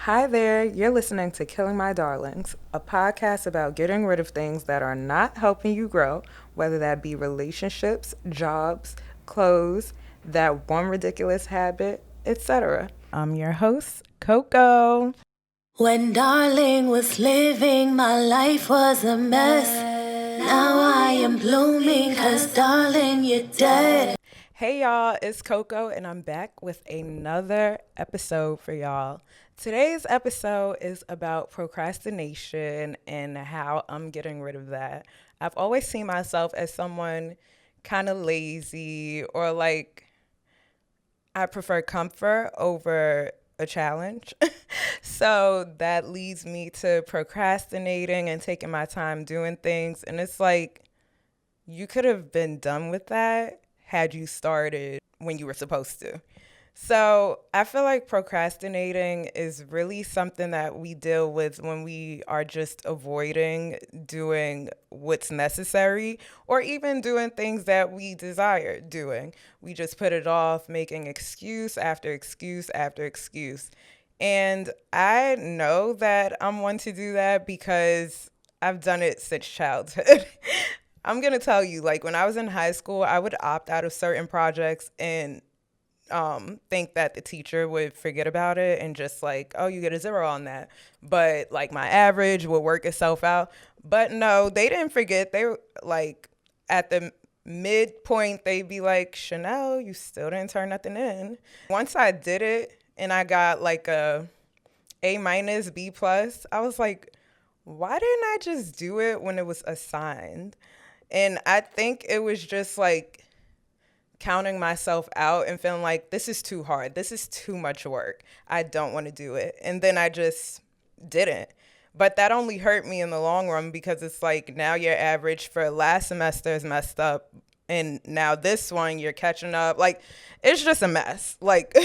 Hi there, you're listening to Killing My Darlings, a podcast about getting rid of things that are not helping you grow, whether that be relationships, jobs, clothes, that one ridiculous habit, etc. I'm your host, Coco. When darling was living, my life was a mess. Now I am blooming, cause darling, you're dead. Hey y'all, it's Coco, and I'm back with another episode for y'all. Today's episode is about procrastination and how I'm getting rid of that. I've always seen myself as someone kind of lazy, or like I prefer comfort over a challenge. So that leads me to procrastinating and taking my time doing things. And it's like, you could have been done with that had you started when you were supposed to. So I feel like procrastinating is really something that we deal with when we are just avoiding doing what's necessary or even doing things that we desire doing. We just put it off, making excuse after excuse after excuse. And I know that I'm one to do that because I've done it since childhood. I'm going to tell you, like when I was in high school, I would opt out of certain projects and think that the teacher would forget about it and just like, oh, you get a zero on that. But like my average would work itself out. But no, they didn't forget. They were like at the midpoint, they'd be like, Chanel, you still didn't turn nothing in. Once I did it and I got like A minus, B plus, I was like, why didn't I just do it when it was assigned? And I think it was just like counting myself out and feeling like this is too hard. This is too much work. I don't want to do it. And then I just didn't. But that only hurt me in the long run because it's like now your average for last semester is messed up. And now this one, you're catching up. Like, it's just a mess. Like,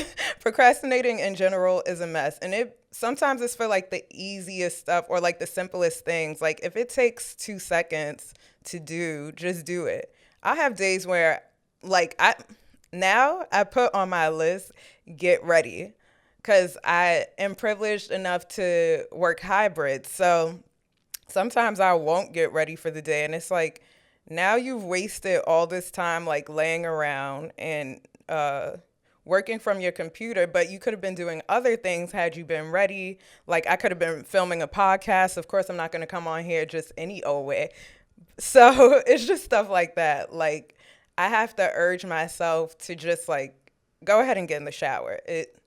procrastinating in general is a mess. And it sometimes it's for like the easiest stuff or like the simplest things. Like, if it takes 2 seconds to do, just do it. I have days where like I put on my list get ready because I am privileged enough to work hybrid. So sometimes I won't get ready for the day, and it's like now you've wasted all this time like laying around and working from your computer, but you could have been doing other things had you been ready. Like I could have been filming a podcast. Of course, I'm not going to come on here just any old way. So it's just stuff like that. Like I have to urge myself to just like go ahead and get in the shower. It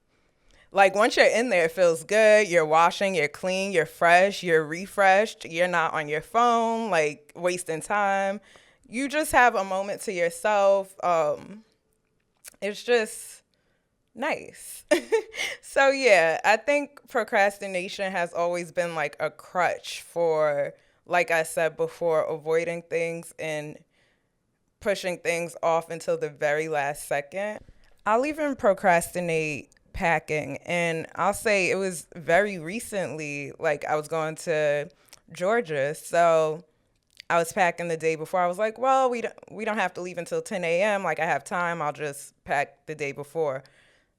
like once you're in there, it feels good. You're washing, you're clean, you're fresh, you're refreshed. You're not on your phone, like wasting time. You just have a moment to yourself. It's just nice. So yeah, I think procrastination has always been like a crutch for, like I said before, avoiding things and pushing things off until the very last second. I'll even procrastinate packing. And I'll say it was very recently, like I was going to Georgia. So I was packing the day before. I was like, well, we don't have to leave until 10 a.m. Like I have time. I'll just pack the day before.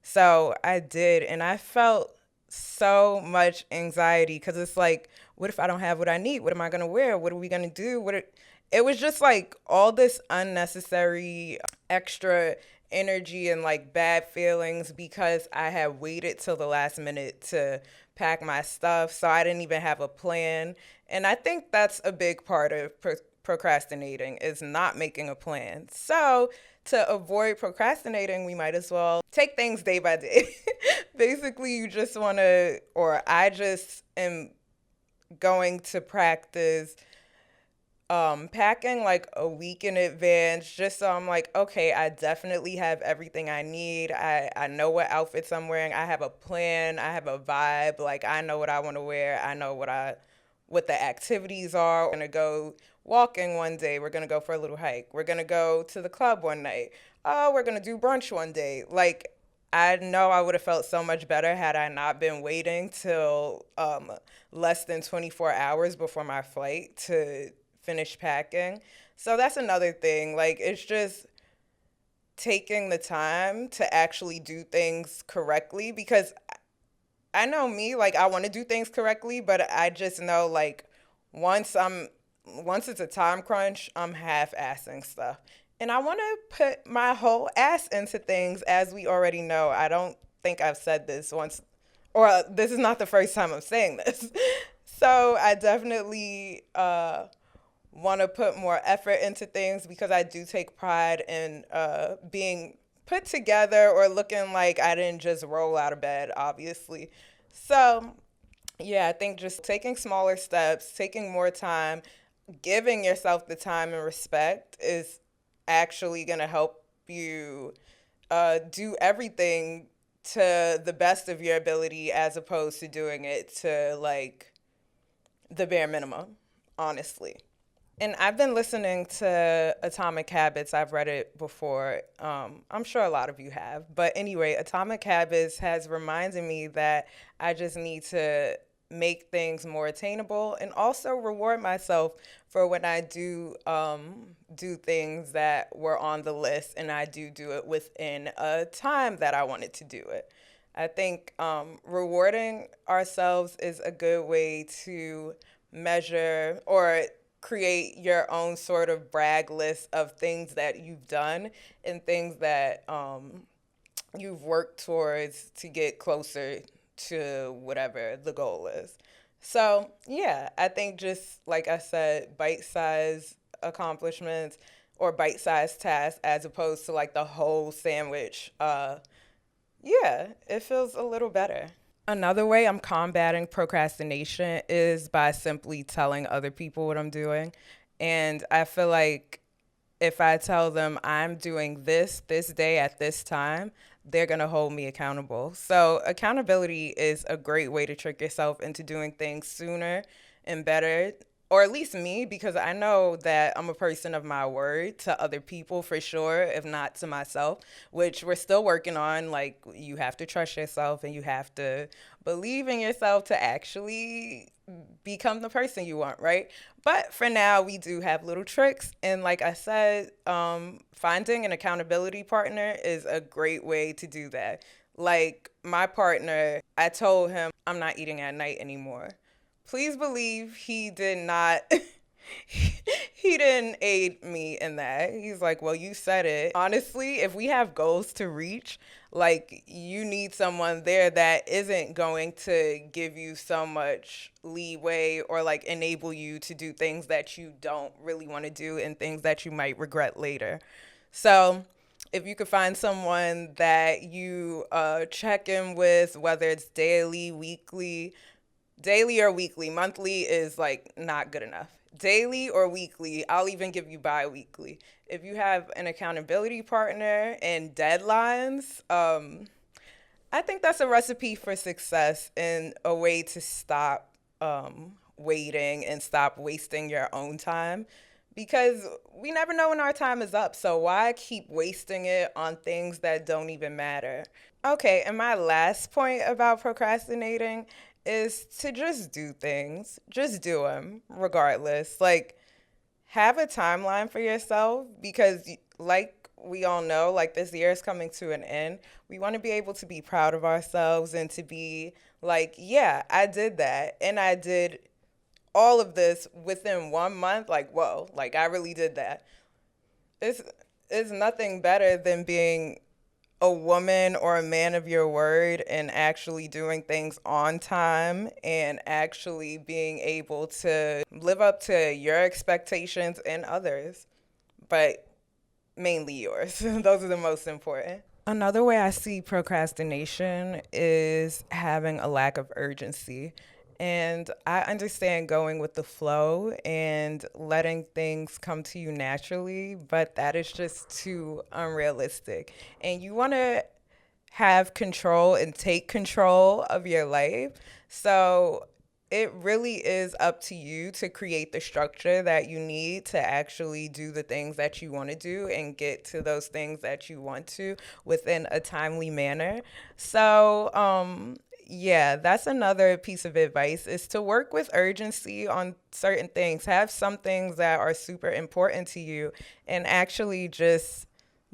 So I did. And I felt so much anxiety because it's like, what if I don't have what I need? What am I going to wear? What are we going to do? It was just like all this unnecessary extra energy and like bad feelings because I had waited till the last minute to pack my stuff. So I didn't even have a plan. And I think that's a big part of procrastinating is not making a plan. So to avoid procrastinating, we might as well take things day by day. Basically, you just want to, or I just am going to practice packing like a week in advance just so I'm like, okay, I definitely have everything I need. I know what outfits I'm wearing. I have a plan. I have a vibe. Like I know what I want to wear. I know what the activities are. We're gonna go walking one day. We're gonna go for a little hike. We're gonna go to the club one night. Oh, we're gonna do brunch one day. Like I know I would have felt so much better had I not been waiting till less than 24 hours before my flight to finish packing. So that's another thing. Like it's just taking the time to actually do things correctly because I know me, like I want to do things correctly, but I just know like once I'm once it's a time crunch, I'm half-assing stuff. And I want to put my whole ass into things, as we already know. I don't think I've said this once, or this is not the first time I'm saying this. So I definitely want to put more effort into things because I do take pride in being put together or looking like I didn't just roll out of bed, obviously. So, yeah, I think just taking smaller steps, taking more time, giving yourself the time and respect is actually going to help you do everything to the best of your ability as opposed to doing it to like the bare minimum, honestly. And I've been listening to Atomic Habits. I've read it before. I'm sure a lot of you have. But anyway, Atomic Habits has reminded me that I just need to make things more attainable and also reward myself for when I do things that were on the list and I do it within a time that I wanted to do it. I think rewarding ourselves is a good way to measure or create your own sort of brag list of things that you've done and things that you've worked towards to get closer to whatever the goal is. So, yeah, I think just like I said, bite sized accomplishments or bite sized tasks as opposed to like the whole sandwich. Yeah, it feels a little better. Another way I'm combating procrastination is by simply telling other people what I'm doing. And I feel like if I tell them I'm doing this day at this time, they're going to hold me accountable. So, accountability is a great way to trick yourself into doing things sooner and better, or at least me, because I know that I'm a person of my word to other people for sure, if not to myself, which we're still working on. Like, you have to trust yourself and you have to believe in yourself to actually become the person you want, right? But for now, we do have little tricks. And like I said, finding an accountability partner is a great way to do that. Like my partner, I told him I'm not eating at night anymore. Please believe he did not. He didn't aid me in that. He's like, well, you said it. Honestly, if we have goals to reach, like you need someone there that isn't going to give you so much leeway or like enable you to do things that you don't really want to do and things that you might regret later. So, if you could find someone that you check in with, whether it's daily or weekly. Monthly is like not good enough. Daily or weekly, I'll even give you bi-weekly. If you have an accountability partner and deadlines, I think that's a recipe for success and a way to stop waiting and stop wasting your own time because we never know when our time is up. So why keep wasting it on things that don't even matter? Okay, and my last point about procrastinating is to just do things. Just do them regardless. Like have a timeline for yourself because like we all know like this year is coming to an end. We want to be able to be proud of ourselves and to be like, yeah, I did that and I did all of this within 1 month. Like, whoa, like I really did that. It's it's nothing better than being a woman or a man of your word and actually doing things on time and actually being able to live up to your expectations and others, but mainly yours. Those are the most important. Another way I see procrastination is having a lack of urgency. And I understand going with the flow and letting things come to you naturally, but that is just too unrealistic. And you want to have control and take control of your life. So it really is up to you to create the structure that you need to actually do the things that you want to do and get to those things that you want to within a timely manner. So, yeah, that's another piece of advice is to work with urgency on certain things. Have some things that are super important to you and actually just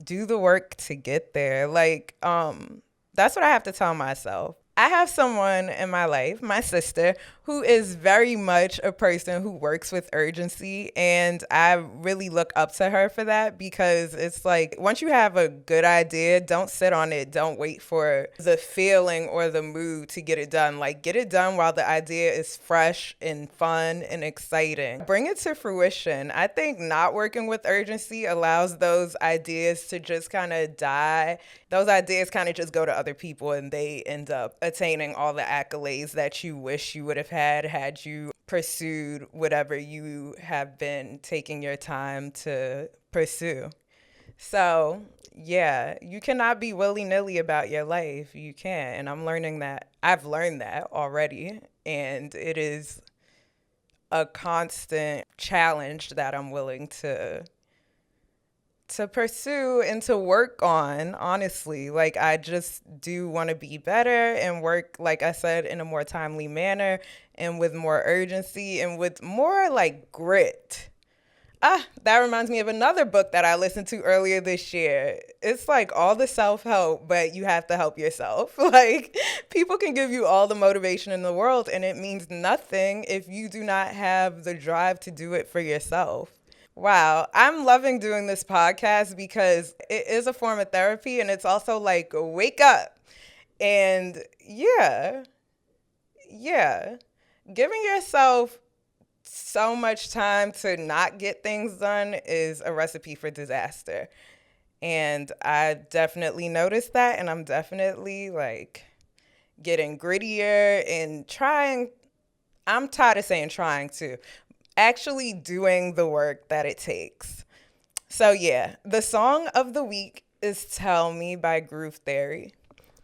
do the work to get there. Like, that's what I have to tell myself. I have someone in my life, my sister, who is very much a person who works with urgency. And I really look up to her for that because it's like once you have a good idea, don't sit on it. Don't wait for the feeling or the mood to get it done. Like, get it done while the idea is fresh and fun and exciting. Bring it to fruition. I think not working with urgency allows those ideas to just kind of die. Those ideas kind of just go to other people and they end up attaining all the accolades that you wish you would have had you pursued whatever you have been taking your time to pursue. So, yeah, you cannot be willy-nilly about your life. You can't. And I'm learning that. I've learned that already. And it is a constant challenge that I'm willing to pursue and to work on, honestly. Like, I just do want to be better and work, like I said, in a more timely manner and with more urgency and with more like grit. That reminds me of another book that I listened to earlier this year. It's like all the self-help, but you have to help yourself. Like, people can give you all the motivation in the world and it means nothing if you do not have the drive to do it for yourself. Wow, I'm loving doing this podcast because it is a form of therapy and it's also like wake up. And yeah, giving yourself so much time to not get things done is a recipe for disaster. And I definitely noticed that and I'm definitely like getting grittier and trying. I'm tired of saying trying too. Actually doing the work that it takes. So yeah, the song of the week is Tell Me by Groove Theory.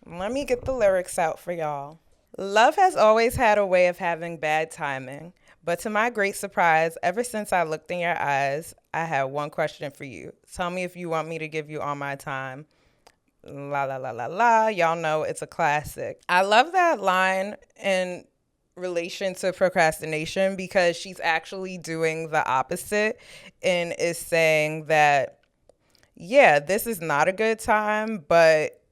Let me get the lyrics out for y'all. Love has always had a way of having bad timing, but to my great surprise, ever since I looked in your eyes, I had one question for you. Tell me if you want me to give you all my time. La la la la la. Y'all know it's a classic. I love that line in relation to procrastination because she's actually doing the opposite and is saying that, yeah, this is not a good time, but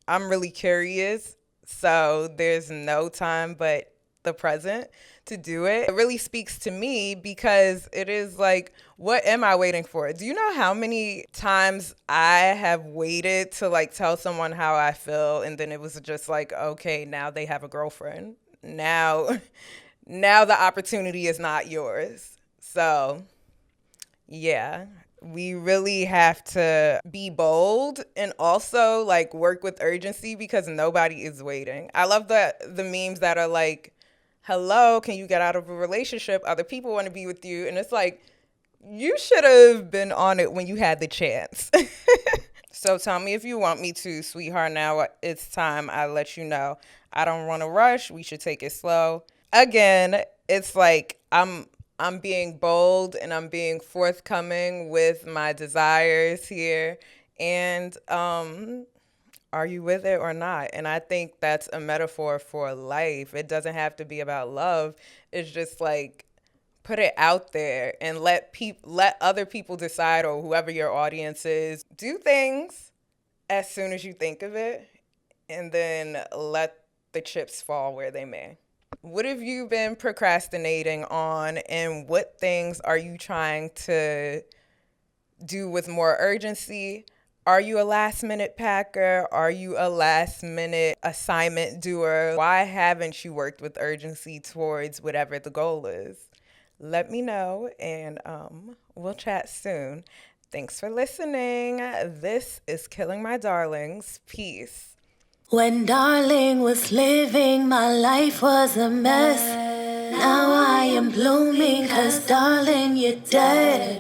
I'm really curious. So there's no time but the present to do it. It really speaks to me because it is like, what am I waiting for? Do you know how many times I have waited to like tell someone how I feel and then it was just like, okay, now they have a girlfriend. Now the opportunity is not yours. So, yeah, we really have to be bold and also like work with urgency because nobody is waiting. I love the memes that are like, hello, can you get out of a relationship? Other people want to be with you. And it's like, you should have been on it when you had the chance. So tell me if you want me to, sweetheart. Now it's time I let you know. I don't want to rush. We should take it slow. Again, it's like I'm being bold and I'm being forthcoming with my desires here. And are you with it or not? And I think that's a metaphor for life. It doesn't have to be about love. It's just like put it out there and let other people decide, or whoever your audience is. Do things as soon as you think of it and then let the chips fall where they may. What have you been procrastinating on and what things are you trying to do with more urgency? Are you a last minute packer? Are you a last minute assignment doer? Why haven't you worked with urgency towards whatever the goal is? Let me know and we'll chat soon. Thanks for listening. This is Killing My Darlings. Peace. When darling was living, my life was a mess. Now I am blooming, 'cause darling, you're dead.